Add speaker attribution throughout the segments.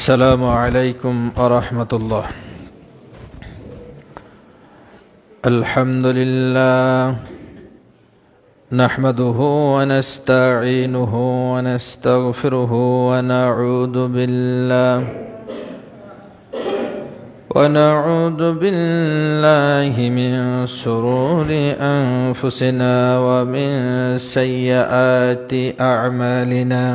Speaker 1: السلام عليكم ورحمة الله. الحمد لله نحمده ونستعينه ونستغفره ونعوذ بالله من شرور أنفسنا ومن سيئات أعمالنا.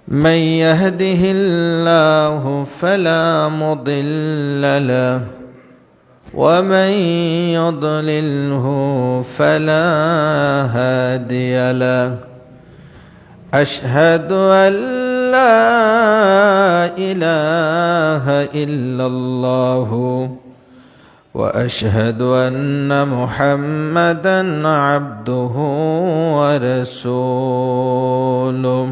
Speaker 1: من يهده الله فلا مضل له ومن يضلله فلا هادي له. أشهد أن لا إله إلا الله وأشهد أن محمدا عبده ورسوله.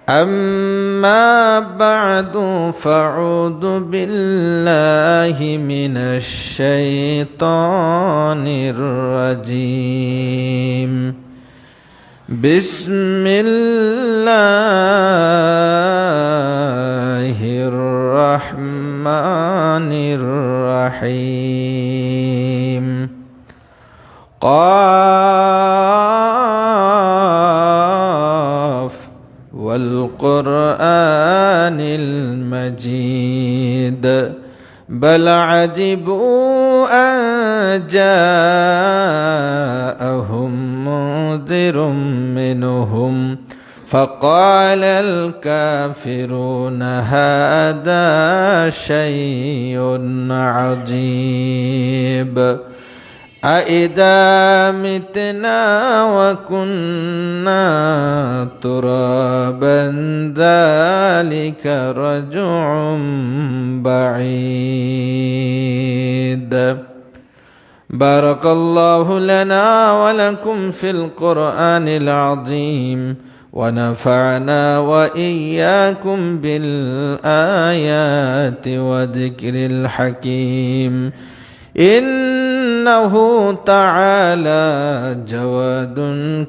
Speaker 1: أما بعد فأعوذ بالله من الشيطان الرجيم. بسم الله الرحمن الرحيم. والقرآن المجيد بل عجبوا أن جاءهم منذر منهم فقال الكافرون هذا شيء عجيب. أإذا متنا وكنا ترابا ذلك رجع بعيد. بارك الله لنا ولكم في القرآن العظيم ونفعنا وإياكم بالآيات وذكر الحكيم. إنه تعالى جواد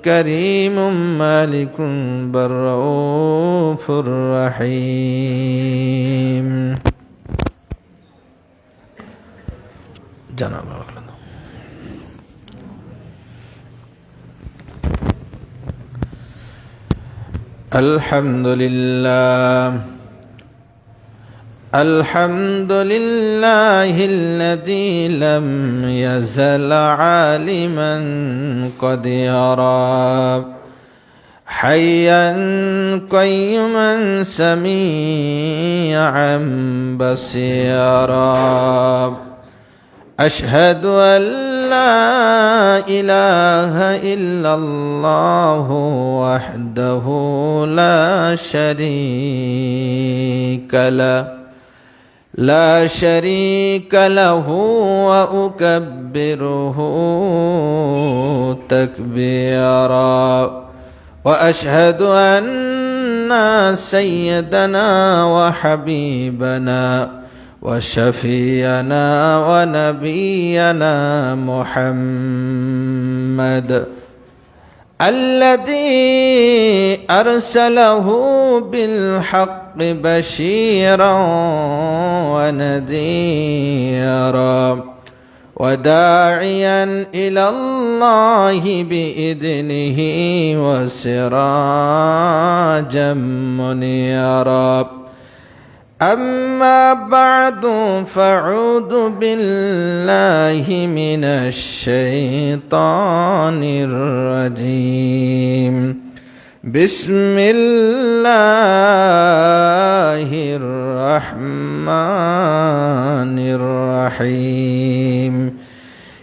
Speaker 1: كريم مالك بالرؤوف الرحيم. جناب الحمد لله الحمد لله الذي لم يزل عالما قديرا حيا قيوما سميعا بصيرا. أشهد أن لا إله إلا الله وحده لا شريك له وأكبره تكبيرا. وأشهد أن سيدنا وحبيبنا وشفينا ونبينا محمد الذي أرسله بالحق بشيرا ونذيرا وداعيا إلى الله بإذنه وسراجا منيرا. أما بعد فأعوذ بالله من الشيطان الرجيم. بسم الله الرحمن الرحيم.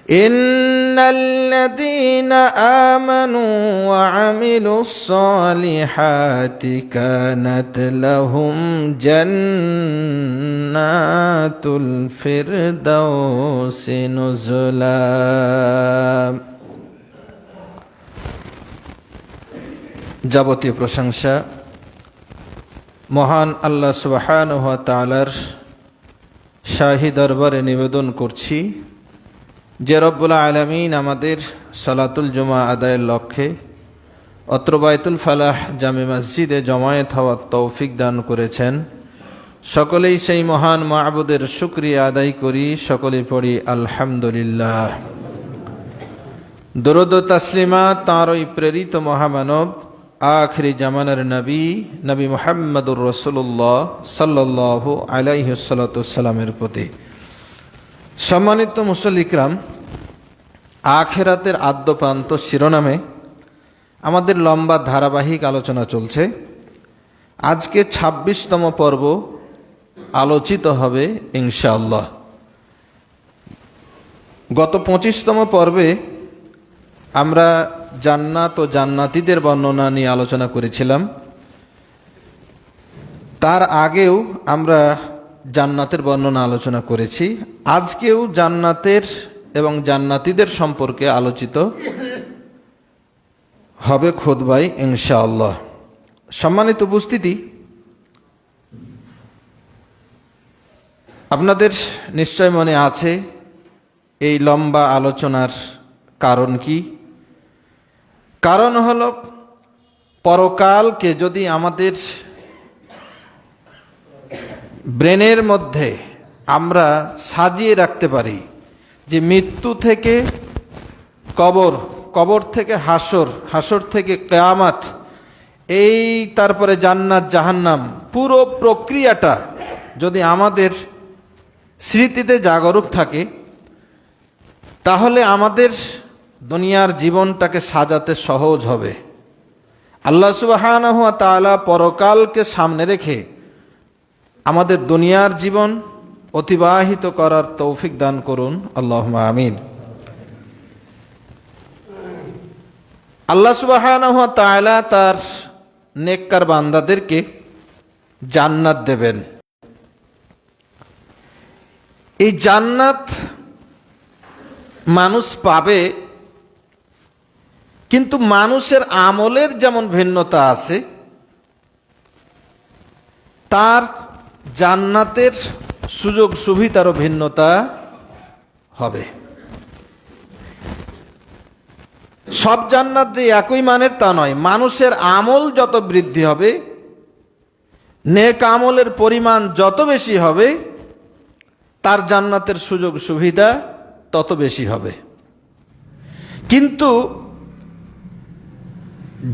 Speaker 1: إن الذين آمنوا وعملوا الصالحات كانت لهم جنات الفردوس نزلا. যাবতীয় প্রশংসা মহান আল্লাহ সুবহানাহু ওয়া তাআলার শাহী দরবারে নিবেদন করছি যে রব্বুল আলামিন আমাদের সালাতুল জুমা আদায়ের লক্ষ্যে অত্র বাইতুল ফালাহ জামে মসজিদে জমায়েত হওয়ার তৌফিক দান করেছেন। সকলেই সেই মহান মা'বুদের শুকরিয়া আদায় করি, সকলে পড়ি আলহামদুলিল্লাহ। দরুদ ও তাসলিমাত তাঁরই প্রেরিত মহামানব আখিরি জামানার নবী মুহাম্মদুর রাসূলুল্লাহ সাল্লাল্লাহু আলাইহি ওয়াসাল্লামের প্রতি। সম্মানিত মুসল্লি কিরাম, আখিরাতের আদ্যপ্রান্ত শিরোনামে আমাদের লম্বা ধারাবাহিক আলোচনা চলছে। আজকে ২৬তম পর্ব আলোচিত হবে ইনশাআল্লাহ। গত ২৫তম পর্বে আমরা জান্নাত ও জান্নাতীদের বর্ণনা নিয়ে আলোচনা করেছিলাম। তার আগেও আমরা জান্নাতের বর্ণনা আলোচনা করেছি। আজকেও জান্নাতের এবং জান্নাতীদের সম্পর্কে আলোচিত হবে খুতবায় ইনশাআল্লাহ। সম্মানিত উপস্থিতি, আপনাদের নিশ্চয় মনে আছে এই লম্বা আলোচনার কারণ কি? কারণ হল, পরকালকে যদি আমাদের ব্রেনের মধ্যে আমরা সাজিয়ে রাখতে পারি যে মৃত্যু থেকে কবর, কবর থেকে হাসর, হাসর থেকে কিয়ামত, এই তারপরে জান্নাত জাহান্নাম, পুরো প্রক্রিয়াটা যদি আমাদের স্মৃতিতে জাগরুক থাকে, তাহলে আমাদের দুনিয়ার জীবনটাকে সাজাতে সহজ হবে। আল্লাহ সুবহানাহু ওয়া তাআলা পরকালকে সামনে রেখে আমাদের দুনিয়ার জীবন অতিবাহিত করার তৌফিক দান করুন, আল্লাহুম্মা আমিন। আল্লাহ সুবহানাহু ওয়া তাআলা তার নেককার বান্দাদেরকে জান্নাত দেবেন। এই জান্নাত মানুষ পাবে, কিন্তু মানুষের আমলের যেমন ভিন্নতা আছে, তার জান্নাতের সুযোগ সুবিধারও ভিন্নতা হবে। সব জান্নাত যে একই মানের তা নয়। মানুষের আমল যত বৃদ্ধি হবে, নেক আমলের পরিমাণ যত বেশি হবে, তার জান্নাতের সুযোগ সুবিধা তত বেশি হবে। কিন্তু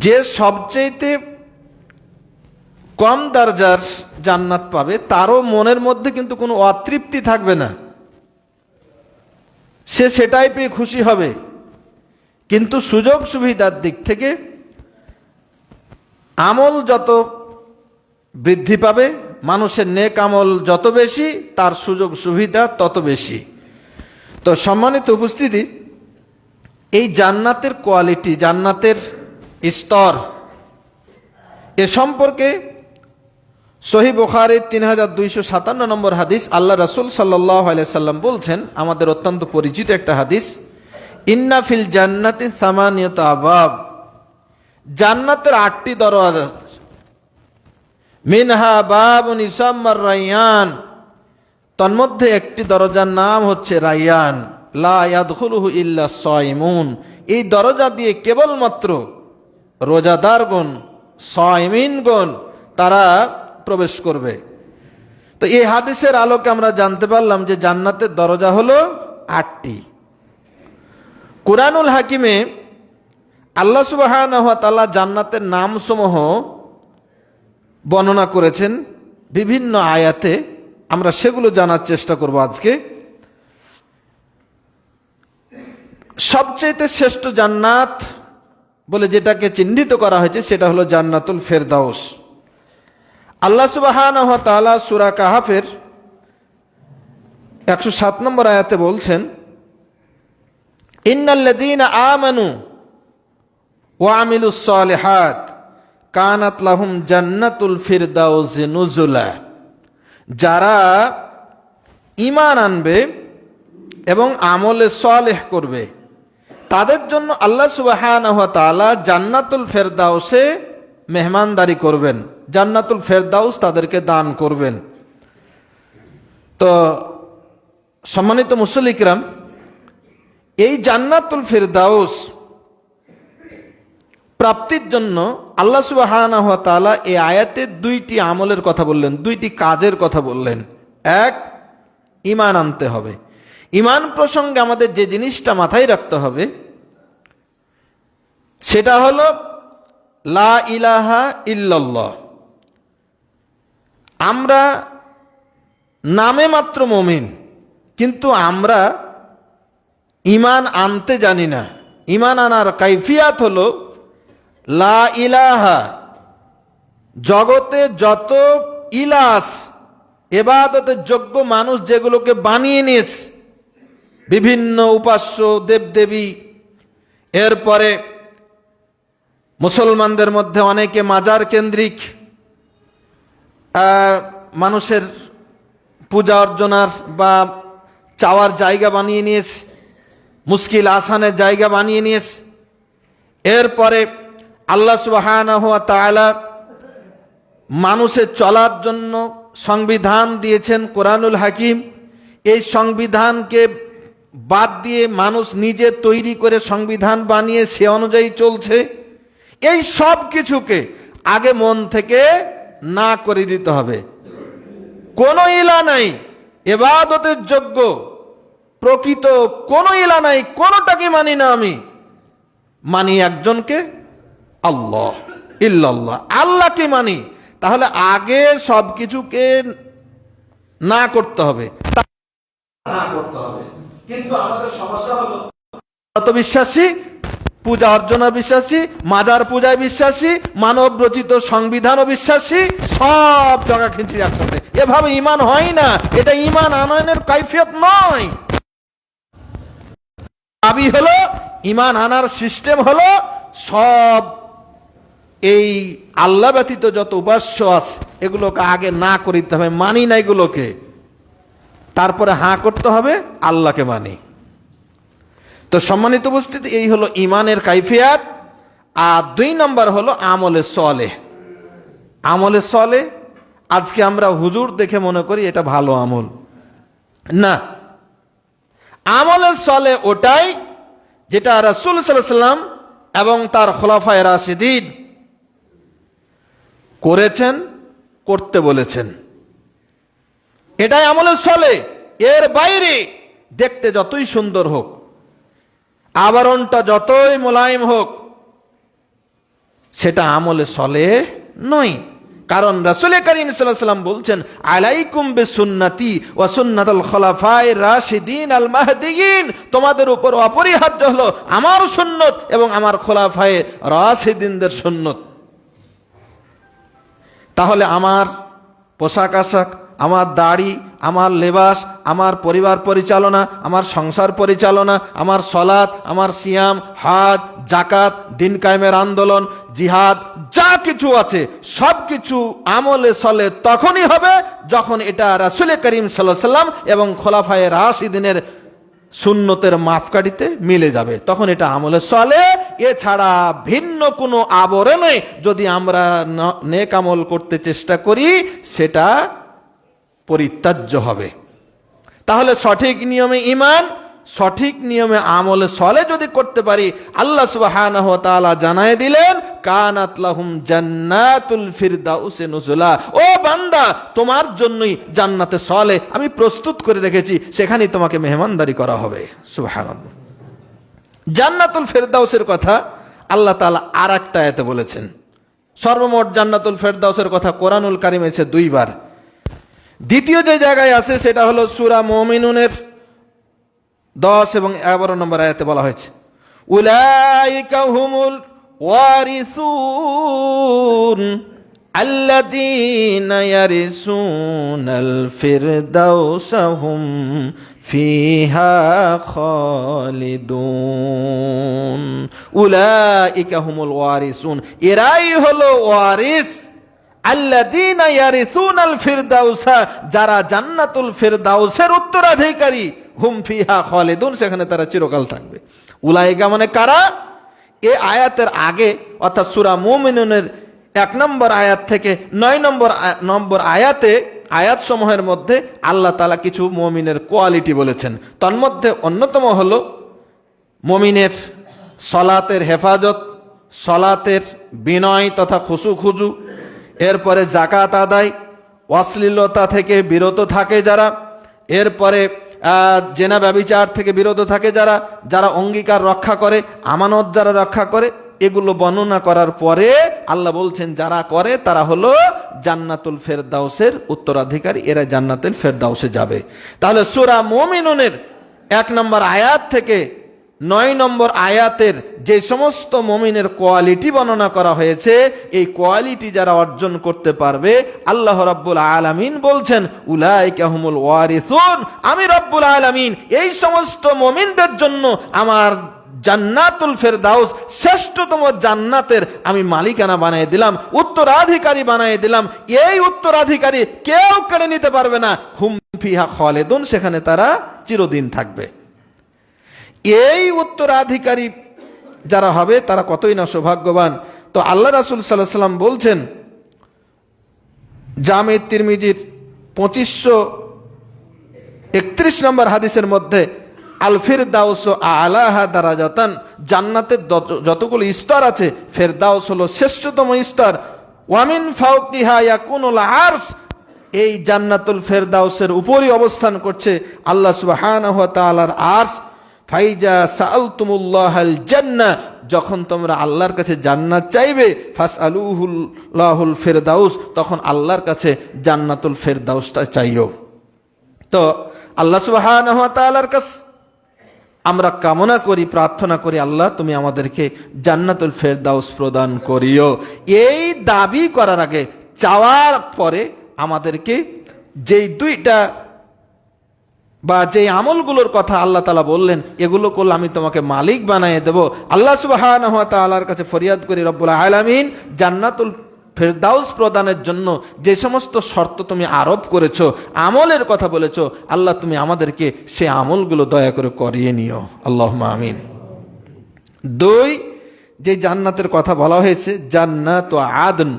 Speaker 1: যে সবচেয়ে কম দরজার জান্নাত পাবে, তারও মনের মধ্যে কিন্তু কোনো অতৃপ্তি থাকবে না, সে সেটাই পেয়ে খুশি হবে। কিন্তু সুযোগ সুবিধার দিক থেকে আমল যত বৃদ্ধি পাবে, মানুষের নেক আমল যত বেশি, তার সুযোগ সুবিধা তত বেশি। তো সম্মানিত উপস্থিতি, এই জান্নাতের কোয়ালিটি, জান্নাতের স্তর, এ সম্পর্কে সহিহ বুখারীর ৩২৫৭ নম্বর হাদিস, আল্লাহ রাসূল সাল্লাল্লাহু আলাইহি সাল্লাম বলছেন, আমাদের অত্যন্ত পরিচিত একটা হাদিস, ইন্না ফিল জান্নাতি সামানিয়াতা আবাব, জান্নাতের ৮টি দরজা, মিনহা বাবুন ইউসাম্মার রায়্যান, তন্মধ্যে একটি দরজার নাম হচ্ছে রায়্যান, লা ইয়াদখুলুহু ইল্লা সায়িমুন, এই দরজা দিয়ে কেবলমাত্র রোজাদারগণ, সায়মিনগণ তারা প্রবেশ করবে। তো এই হাদিসের আলোকে আমরা জানতে পারলাম যে জান্নাতের দরজা হলো ৮টি। কুরআনুল হাকিমে আল্লাহ সুবহানাহু ওয়া তাআলা জান্নাতের নামসমূহ বর্ণনা করেছেন বিভিন্ন আয়াতে, আমরা সেগুলো জানার চেষ্টা করব আজকে। সবচেয়ে শ্রেষ্ঠ জান্নাত বলে যেটাকে চিহ্নিত করা হয়েছে, সেটা হলো জান্নাতুল ফেরদাউস। আল্লাহ সুবহানাহু ওয়া তাআলা সূরা কাহফের ১০৭ নম্বর আয়াতে বলছেন, ইন্নাল্লাযীনা আমানু ওয়া আমিলুস সালিহাত কানাত লাহুম জান্নাতুল ফিরদাউসি নুজুলা, যারা ঈমান আনবে এবং আমলে সালেহ করবে, তাদের জন্য আল্লাহ সুবহানাহু ওয়া তাআলা জান্নাতুল ফেরদাউসে মেহমানদারি করবেন, জান্নাতুল ফেরদাউস তাদেরকে দান করবেন। তো সম্মানিত মুসল্লি কিরাম, এই জান্নাতুল ফেরদাউস প্রাপ্তির জন্য আল্লাহ সুবহানাহু ওয়া তাআলা এই আয়াতে দুইটি আমলের কথা বললেন, দুইটি কাজের কথা বললেন। এক, ঈমান আনতে হবে। ঈমান প্রসঙ্গে আমাদের যে জিনিসটা মাথায় রাখতে হবে সেটা হলো লা ইলাহা ইল্লাল্লাহ। আমরা নামে মাত্র মুমিন, কিন্তু আমরা ঈমান আনতে জানি না। ঈমান আনার কাইফিয়াত হলো লা ইলাহা, জগতে যত ইলাস ইবাদতের যোগ্য মানুষ যেগুলোকে বানিয়ে নিয়েছে, বিভিন্ন উপাস্য দেবদেবী, এরপরে মুসলমানদের মধ্যে অনেকে মাজার কেন্দ্রিক মানুষের পূজা অর্চনার বা চাওয়ার জায়গা বানিয়ে নিয়েছে, মুশকিল আসানের জায়গা বানিয়ে নিয়েছে। এরপরে আল্লাহ সুবহানাহু ওয়া তাআলা মানুষের চলার জন্য সংবিধান দিয়েছেন কোরআনুল হাকিম। এই সংবিধানকে বাদ দিয়ে মানুষ নিজে তৈরি করে সংবিধান বানিয়ে সে অনুযায়ী চলছে। এই সব কিছুকে আগে মন থেকে না করে দিতে হবে। কোনো ইলা নাই ইবাদতের যোগ্য প্রকৃত, কোনো ইলা নাই, কোনোটাকে মানি না। আমি মানি একজনকে, আল্লাহ, ইল্লাল্লাহ, আল্লাহকে মানি। তাহলে আগে সব কিছুকে না করতে হবে, কিন্তু আমাদের সমস্যা হলো বিশ্বাসী, পূজা অর্চনা বিশ্বাসী, মাজার পূজায় বিশ্বাসী, মানব রচিত সংবিধানও বিশ্বাসী, সব জায়গা খিঁচি একসাথে। এভাবে ঈমান হয় না, এটা ঈমান আনয়নের কাইফিয়ত নয়। দাবি হলো ঈমান আনার সিস্টেম হলো সব এই আল্লাহ ব্যতীত যত উপাস্য আছে এগুলোকে আগে না করিতে হবে, মানি না এগুলোকে, তারপরে হাঁ করতে হবে আল্লাহকে মানি। তো সম্মানিত উপস্থিতি, এই হলো ঈমানের কাইফিয়াত। আর 2 নম্বর হলো আমলে সলেহ। আমলে সলেহ আজকে আমরা হুজুর দেখে মনে করি এটা ভালো আমল না। আমলে সলেহ ওটাই যেটা রাসূল সাল্লাল্লাহু আলাইহি ওয়াসাল্লাম এবং তার খোলাফায়ে রাশিদিন করেছেন, করতে বলেছেন, এটাই আমলে সলেহ। এর বাইরে দেখতে যতই সুন্দর হোক, আবরণটা যতই মোলায়েম হোক, সেটা আমলে সলেহ নয়। কারণ রাসূল করিম সাল্লাল্লাহু আলাইহি ওয়াসাল্লাম বলছেন, আলাইকুম বিসুন্নতি ওয়া সুন্নাতুল খুলাফায়ে রাশিদিন আল মাহদিয়িন, তোমাদের উপর অপরিহার্য হলো আমার সুন্নত এবং আমার খোলাফায়ে রাশিদিনদের সুন্নত। তাহলে আমার পোশাক আশাক, আমার দাড়ি, আমার লেবাস, আমার পরিবার পরিচালনা, আমার সংসার পরিচালনা, আমার সলাত, আমার সিয়াম, হজ, জাকাত, দিন কায়েমের আন্দোলন, জিহাদ, যা কিছু আছে সব কিছু আমলে সলে তখনই হবে যখন এটা রাসূল করিম সাল্লাল্লাহু আলাইহি ওয়াসাল্লাম এবং খোলাফায়ে রাশিদিনের সুন্নতের মাপকাঠিতে মিলে যাবে, তখন এটা আমলে সলে। এছাড়া ভিন্ন কোনো আবরণে যদি আমরা নেক আমল করতে চেষ্টা করি সেটা পরিত্যাজ্য হবে। তাহলে সঠিক নিয়মে ঈমান, সঠিক নিয়মে আমলে সলে যদি করতে পারি, আল্লাহ সুবহানাহু ওয়া তাআলা জানায় দিলেন, কানাত লাহুম জান্নাতুল ফিরদাউসে নুজুলা, ও বান্দা তোমার জন্যই জান্নাতে সলে আমি প্রস্তুত করে রেখেছি, সেখানেই তোমাকে মেহমানদারি করা হবে। সুবহানাল্লাহ। জান্নাতুল ফিরদাউসের কথা আল্লাহ তাআলা আরেকটা আয়াতে বলেছেন। সর্বমোট জান্নাতুল ফিরদাউসের কথা কোরআনুল কারীমে এসেছে 2 বার। দ্বিতীয় যে জায়গায় আছে সেটা হলো সূরা মুমিনুনের 10 এবং 11 নম্বর আয়াতে বলা হয়েছে, উলাইকা হুমুল ওয়ারিসুন আল্লাযীনা ইয়ারিসুনাল ফিরদাউসা হুম ফিহা খালিদুন। উলাইকা হুমুল ওয়ারিসুন, এরাই হলো ওয়ারিস, আল্লাযীনা ইয়ারিসুনাল ফিরদাউসা, যারা জান্নাতুল ফিরদাউসের উত্তরাধিকারী, হুম ফিহা খালিদুন, সেখানে তারা চিরকাল থাকবে। উলাইকা মানে কারা? এই আয়াতের আগে অর্থাৎ সূরা মুমিনুনের 1 নম্বর আয়াত থেকে 9 নম্বর আয়াত সমূহের মধ্যে আল্লাহ তাআলা কিছু মুমিনের কোয়ালিটি বলেছেন। তন্মধ্যে অন্যতম হলো মুমিনের সলাতের হেফাজত, সলাতের বিনয় তথা খুশু খুজু, এরপরে জাকাত আদায়, অশ্লীলতা থেকে বিরত থাকে যারা, এরপরে জেনা ব্যভিচার থেকে বিরত থাকে যারা, যারা অঙ্গীকার রক্ষা করে, আমানত যারা রক্ষা করে, এগুলো বর্ণনা করার পরে আল্লাহ বলছেন যারা করে তারা হলো জান্নাতুল ফেরদাউসের উত্তরাধিকারী, এরা জান্নাতুল ফেরদাউসে যাবে। তাহলে সূরা মুমিনুনের 1 নম্বর আয়াত থেকে 9 নম্বর আয়াতের যে সমস্ত মুমিনের কোয়ালিটি বর্ণনা করা হয়েছে, এই কোয়ালিটি যারা অর্জন করতে পারবে আল্লাহ রাব্বুল আলামিন বলছেন উলাইকা হুমুল ওয়ারিসুন, আমি রব্বুল আলামিন এই সমস্ত মুমিনদের জন্য আমার জান্নাতুল ফেরদাউস শ্রেষ্ঠতম জান্নাতের আমি মালিকানা বানিয়ে দিলাম, উত্তরাধিকারী বানিয়ে দিলাম। এই উত্তরাধিকারী কেউ কেড়ে নিতে পারবে না। হুম ফিহা খালিদুন, সেখানে তারা চিরদিন থাকবে। এই উত্তরাধিকারী যারা হবে তারা কতই না সৌভাগ্যবান। তো আল্লাহ রাসূল সাল্লাল্লাহু আলাইহি ওয়াসাল্লাম বলছেন জামে তিরমিজির 2531 নম্বর হাদিসের মধ্যে, আল ফিরদাউস আলাহা দারাজাতান, জান্নাতের যতগুলো স্তর আছে ফেরদাউস হলো শ্রেষ্ঠতম স্তর। ওয়ামিন ফাওকিহা ইয়াকুনুল আরশ, এই জান্নাতুল ফেরদাউসের উপরই অবস্থান করছে আল্লাহ সুবহানাহু ওয়া তাআলার আরশ। ফাইজা সাআলতুমুল্লাহাল জান্নাহ, যখন তোমরা আল্লাহর কাছে জান্নাত চাইবে, ফাসআলুহুল্লাহুল ফিরদাউস, তখন আল্লাহর কাছে জান্নাতুল ফেরদাউসটা চাইও। তো আল্লাহ সুবহানাহু ওয়া তাআলার কাছে আমরা কামনা করি, প্রার্থনা করি, আল্লাহ তুমি আমাদেরকে জান্নাতুল ফেরদাউস প্রদান করিও। এই দাবি করার আগে, চাওয়ার পরে আমাদেরকে যেই দুইটা বা যেই আমলগুলোর কথা আল্লাহ তাআলা বললেন, এগুলো করলে আমি তোমাকে মালিক বানিয়ে দেব, আল্লাহ সুবহানাহু ওয়া তাআলার কাছে ফরিয়াদ করি রব্বুল আলামিন জান্নাতুল ফেরদাউস প্রদানের জন্য যে সমস্ত শর্ত তুমি আরোপ করেছো, আমলের কথা বলেছো, আল্লাহ তুমি আমাদেরকে সে আমলগুলো দয়া করে করিয়ে নিও, আল্লাহুম্মা আমিন। 2, যে জান্নাতের কথা বলা হয়েছে জান্নাতু আদন,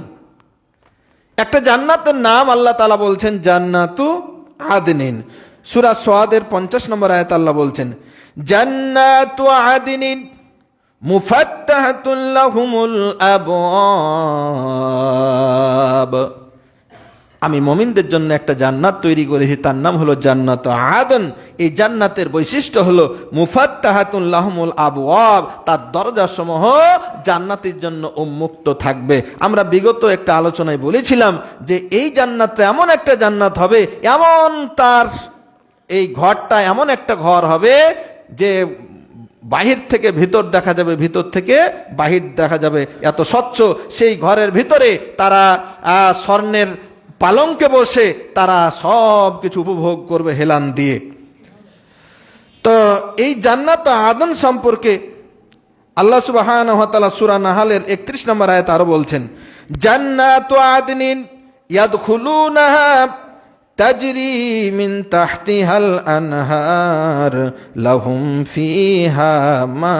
Speaker 1: একটা জান্নাতের নাম আল্লাহ তাআলা বলছেন জান্নাতু আদনিন। সূরা সাদের 50 নম্বর আয়াত আল্লাহ বলছেন জান্নাতু আদনিন মুফাত্তাহাতুন লাহুমুল আবওয়াব, আমি মুমিনদের জন্য একটা জান্নাত তৈরি করেছি, তার নাম হলো জান্নাত আদন। এই জান্নাতের বৈশিষ্ট্য হলো মুফাত্তাহাতুন লাহুমুল আবওয়াব, তার দরজাসমূহ জান্নাতের জন্য উন্মুক্ত থাকবে। আমরা বিগত একটা আলোচনায় বলেছিলাম যে এই জান্নাতটা এমন একটা জান্নাত হবে, এমন তার এই ঘরটা এমন একটা ঘর হবে যে বাহির থেকে ভিতর দেখা যাবে, ভিতর থেকে বাহির দেখা যাবে, এত স্বচ্ছ। সেই ঘরের ভিতরে তারা স্বর্ণের পালঙ্কে বসে তারা সব কিছু উপভোগ করবে হেলান দিয়ে। তো এই জান্নাত আদন সম্পর্কে আল্লাহ সুবহানাহু ওয়া তাআলা সূরা নাহলের 31 নম্বর আয়াত আরো বলছেন জান্নাতু আদনিন ইয়াদখুলুনাহা তাজরি মিন তাহতিহাল আনহার লাহুম ফিহা মা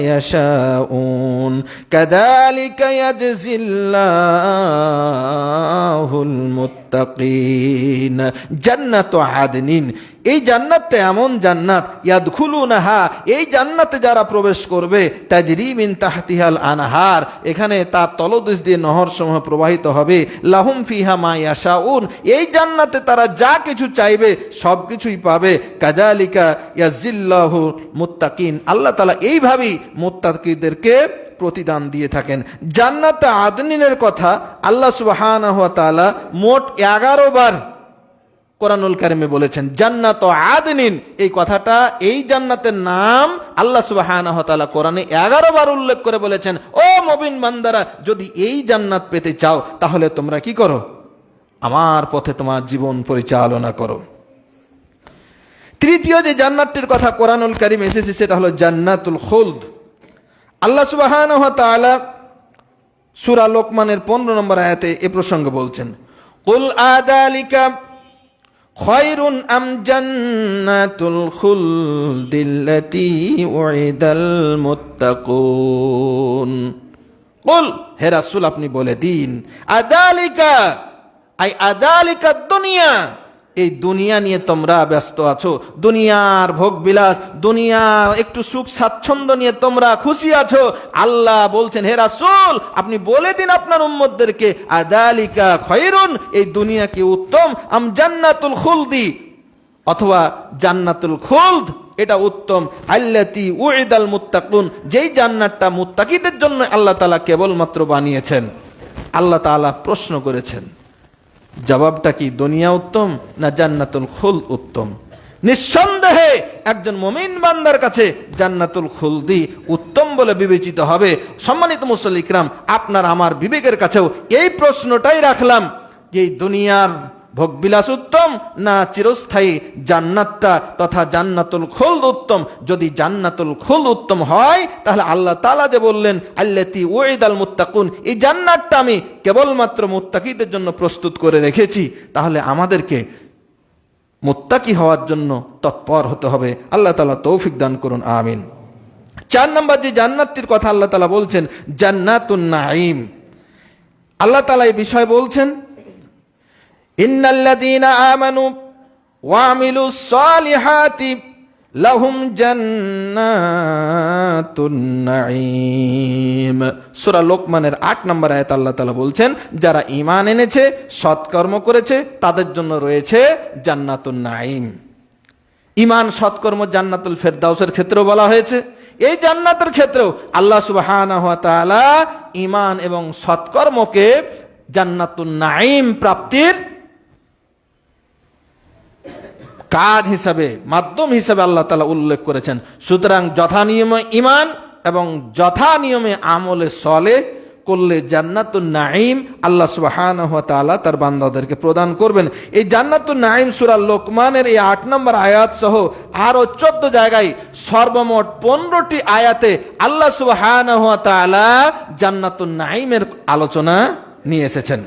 Speaker 1: ইয়াশাউন কাযালিকা ইয়াজজিল্লাহুল মুত্তাকিন। জান্নাতু আদনিন, এই জান্নাতটা এমন জান্নাত, ইয়াদখুলুনাহা, এই জান্নাতে যারা প্রবেশ করবে, তাজরি মিন তাহতিহাল আনহার, এখানে তার তলদেশ দিয়ে নহরসমূহ প্রবাহিত হবে, লাহুম ফিহা মা ইয়াশাউন, এই জান্নাতে তারা যা কিছু চাইবে সব কিছুই পাবে। কাযালিকা ইয়াজজিল্লাহুল মুত্তাকিন, আল্লাহ তাআলা এইভাবেই মুত্তাকিদেরকে প্রতিদান দিয়ে থাকেন। জান্নাতে আদনিনের কথা আল্লাহ সুবহানাহু ওয়া তাআলা মোট 11 বার কোরআনুল কারিমে বলেছেন জান্নাত আদনিন। এই কথাটা, এই জান্নাতের নাম আল্লাহ সুবহানাহু ওয়া তাআলা কোরআনে 11 বার উল্লেখ করে বলেছেন, ও মুমিন বান্দারা, যদি এই জান্নাত পেতে চাও তাহলে তোমরা কি করো, আমার পথে তোমার জীবন পরিচালনা করো। তৃতীয় যে জান্নাতটির কথা কোরআনুল কারিমে এসেছে সেটা হলো জান্নাতুল খুলদ। আল্লাহ সুবহানাহু ওয়া তাআলা সূরা লোকমানের 15 নম্বর আয়াতে এ প্রসঙ্গে বলছেন কুল আযালিকা খায়রুন আম জান্নাতুল খুলদিল্লাতী উইদাল মুত্তাকুন। কুল, হে রাসূল আপনি বলে দিন, আযালিকা আই আযালিকা দুনিয়া, এই দুনিয়া নিয়ে তোমরা ব্যস্ত আছো, দুনিয়ার ভোগ বিলাস, দুনিয়ার একটু সুখ স্বাচ্ছন্দ্য নিয়ে তোমরা খুশি আছো। আল্লাহ বলছেন, হে রাসূল আপনি বলে দিন আপনার উম্মতদেরকে, আদালিকা খায়রুন, এই দুনিয়া কি উত্তম, আম জান্নাতুল খুলদি, অথবা জান্নাতুল খুলদ এটা উত্তম, আল্লাতী উইদাল মুত্তাকুন, যেই জান্নাতটা মুত্তাকিদের জন্য আল্লাহ তাআলা কেবলমাত্র বানিয়েছেন। আল্লাহ তাআলা প্রশ্ন করেছেন, জবাবটা কি দুনিয়া উত্তম না জান্নাতুল খুলদ উত্তম? নিঃসন্দেহে একজন মুমিন বান্দার কাছে জান্নাতুল খুলদি উত্তম বলে বিবেচিত হবে। সম্মানিত মুসল্লি ইকরাম, আপনার আমার বিবেকের কাছেও এই প্রশ্নটাই রাখলাম যে এই দুনিয়ার ভোগবিলাস উত্তম না চিরস্থায়ী জান্নাতটা তথা জান্নাতুল খুলদ উত্তম? যদি জান্নাতুল খুলদ উত্তম হয় তাহলে আল্লাহ তাআলা যে বললেন আল্লাতী উইদাল মুত্তাকুন, এই জান্নাতটা আমি কেবলমাত্র মুত্তাকিদের জন্য প্রস্তুত করে রেখেছি, তাহলে আমাদেরকে মুত্তাকি হওয়ার জন্য তৎপর হতে হবে। আল্লাহ তাআলা তৌফিক দান করুন, আমিন। 4 নম্বর যে জান্নাতটির কথা আল্লাহ তাআলা বলছেন, জান্নাতুন নাঈম। আল্লাহ তাআলা এই বিষয় বলছেন, ইন্নাল্লাযীনা আমানু ওয়া আমিলুস সালিহাতি লাহুম জান্নাতুন নাঈম। সূরা লোকমানের 8 নম্বর আয়াত আল্লাহ তাআলা বলছেন, যারা ঈমান এনেছে, সৎকর্ম করেছে, তাদের জন্য রয়েছে জান্নাতুন নাঈম। ঈমান, সৎকর্ম জান্নাতুল ফেরদাউসের ক্ষেত্রেও বলা হয়েছে। এই জান্নাতের ক্ষেত্রেও আল্লাহ সুবহানাহু ওয়া তাআলা ঈমান এবং সৎকর্মকে জান্নাতুন নাঈম প্রাপ্তির কাজ হিসাবে, মাধ্যম হিসাবে আল্লাহ তাআলা উল্লেখ করেছেন। সুতরাং যথা নিয়মে ঈমান এবং যথা নিয়মে আমলে সলেহ করলে জান্নাতুন নাঈম আল্লাহ সুবহানাহু ওয়া তাআলা তার বান্দাদেরকে প্রদান করবেন। এই জান্নাতুন নাঈম সূরা লোকমানের এই 8 নম্বর আয়াত সহ আরো 14 জায়গায় সর্বমোট 15টি আয়াতে আল্লাহ সুবহানাহু ওয়া তাআলা জান্নাতুন নাঈমের আলোচনা নিয়ে এসেছেন।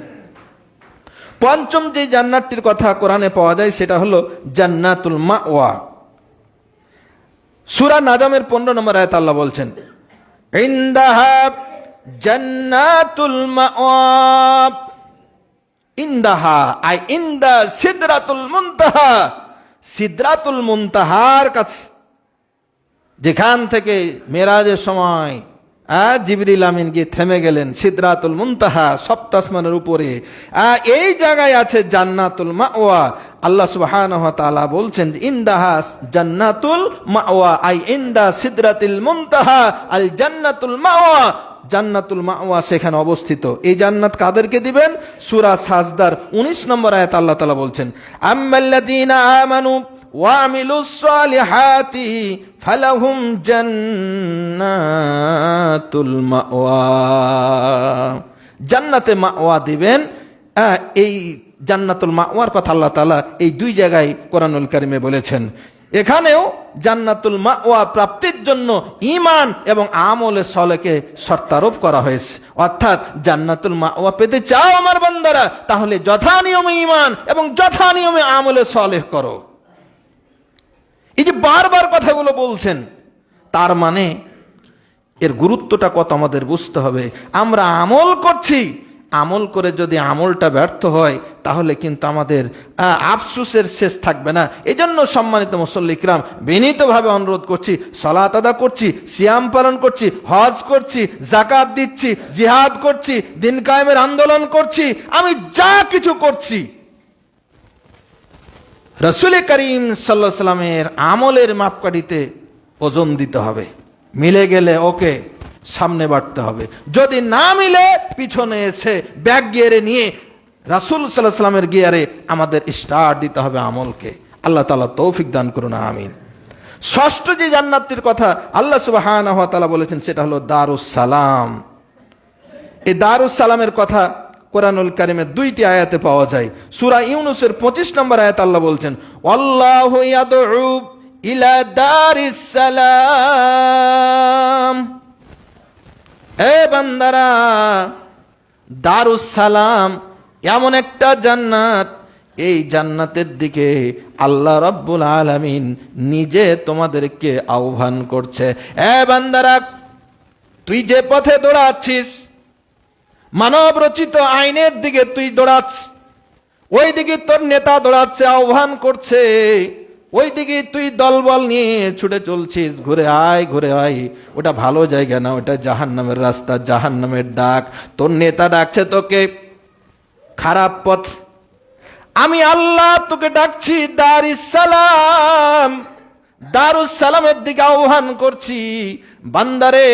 Speaker 1: পঞ্চম যে জান্নাতটির কথা কোরআনে পাওয়া যায় সেটা হলো জান্নাতুল মাওয়া। সূরা নাজমের 15 নম্বর আয়াত আল্লাহ বলছেন, ইনদাহা জান্নাতুল মাওয়া। ইনদাহা আই ইনদা সিদরাতুল মুনতাহা, সিদরাতুল মুনতাহার কাছে, যেখান থেকে মেরাজের সময় জিবরিল আমিন গিয়ে থেমে গেলেন, সিদরাতুল মুনতাহা, সপ্ত আসমানের উপরে, এই জায়গায় আছে জান্নাতুল মাওয়া। আল্লাহ সুবহানাহু ওয়া তাআলা বলছেন, ইনদাহা জান্নাতুল মাওয়া আই ইনদা সিদরাতিল মুনতাহা আল জান্নাতুল মাওয়া। জান্নাতুল মাওয়া সেখানে অবস্থিত। এই জান্নাত কাদেরকে দিবেন? সূরা সাজদার 19 নম্বর আয়াত আল্লাহ তাআলা বলছেন, আম্মাল্লাযীনা আমানু ওয়া আমিলুস সালিহাতি ফালাহুম জান্নাতুল মাওয়া। জান্নাতে মাওয়া দিবেন। এই জান্নাতুল মাওয়ার কথা আল্লাহ তাআলা এই 2 জায়গায় কোরআনুল কারীমে বলেছেন। এখানেও জান্নাতুল মাওয়া প্রাপ্তির জন্য ঈমান এবং আমলে সলেহকে শর্তারোপ করা হয়েছে। অর্থাৎ জান্নাতুল মাওয়া পেতে চাও আমার বান্দারা, তাহলে যথা নিয়মে ঈমান এবং যথা নিয়মে আমলে সলেহ করো। এই যে বারবার কথাগুলো বলছেন, তার মানে এর গুরুত্বটা কত আমাদের বুঝতে হবে। আমরা আমল করছি, আমল করে যদি আমলটা ব্যর্থ হয় তাহলে কিন্তু আমাদের আফসোসের শেষ থাকবে না। এই জন্য সম্মানিত মুসল্লি ইকরাম, বিনীতভাবে অনুরোধ করছি, সালাত আদা করছি, সিয়াম পালন করছি, হজ করছি, যাকাত দিচ্ছি, জিহাদ করছি, দিন কায়েমের আন্দোলন করছি, আমি যা কিছু করছি রাসূল করিম সাল্লাল্লাহু আলাইহি সাল্লামের আমলের মাপকাঠিতে ওজন দিতে হবে। মিলে গেলে ওকে সামনে বাড়তে হবে, যদি না মিলে পিছনে এসে ব্যাক গিয়ারে নিয়ে রাসূল সাল্লাল্লাহু আলাইহি সাল্লামের গিয়ারে আমাদের স্টার্ট দিতে হবে আমলকে। আল্লাহ তাআলা তৌফিক দান করুন, আমিন। ষষ্ঠ যে জান্নাতটির কথা আল্লাহ সুবহানাহু ওয়া তাআলা বলেছেন সেটা হলো দারুস সালাম। এই দারুস সালামের কথা কোরআনুল কারীমের 2টি আয়াতে পাওয়া যায়। সূরা ইউনূসের 25 নম্বর আয়াত আল্লাহ বলছেন, আল্লাহু ইয়াদউ ইলা দারিস সালাম। এ বান্দারা, দারুস সালাম এমন একটা জান্নাত, এই জান্নাতের দিকে আল্লাহ রাব্বুল আলামিন নিজে তোমাদেরকে আহ্বান করছে। এ বান্দারা, তুই যে পথে দৌড়াচ্ছিস, মানব রচিত আইনের দিকে তুই দৌড়াচ্ছিস, ওইদিকে তোর নেতা দৌড়াচ্ছে, আহ্বান করছে, ওইদিকে তুই দলবল নিয়ে ছুটে চলছিস, ঘুরে আয় ঘুরে আয়। ওটা ভালো জায়গা না, ওটা জাহান্নামের রাস্তা, জাহান্নামের ডাক। তোর নেতা ডাকছে তোকে খারাপ পথ। আমি আল্লাহ তোকে ডাকছি দারুস সালাম, দারুস সালামের দিকে আহ্বান করছি। বান্দারে,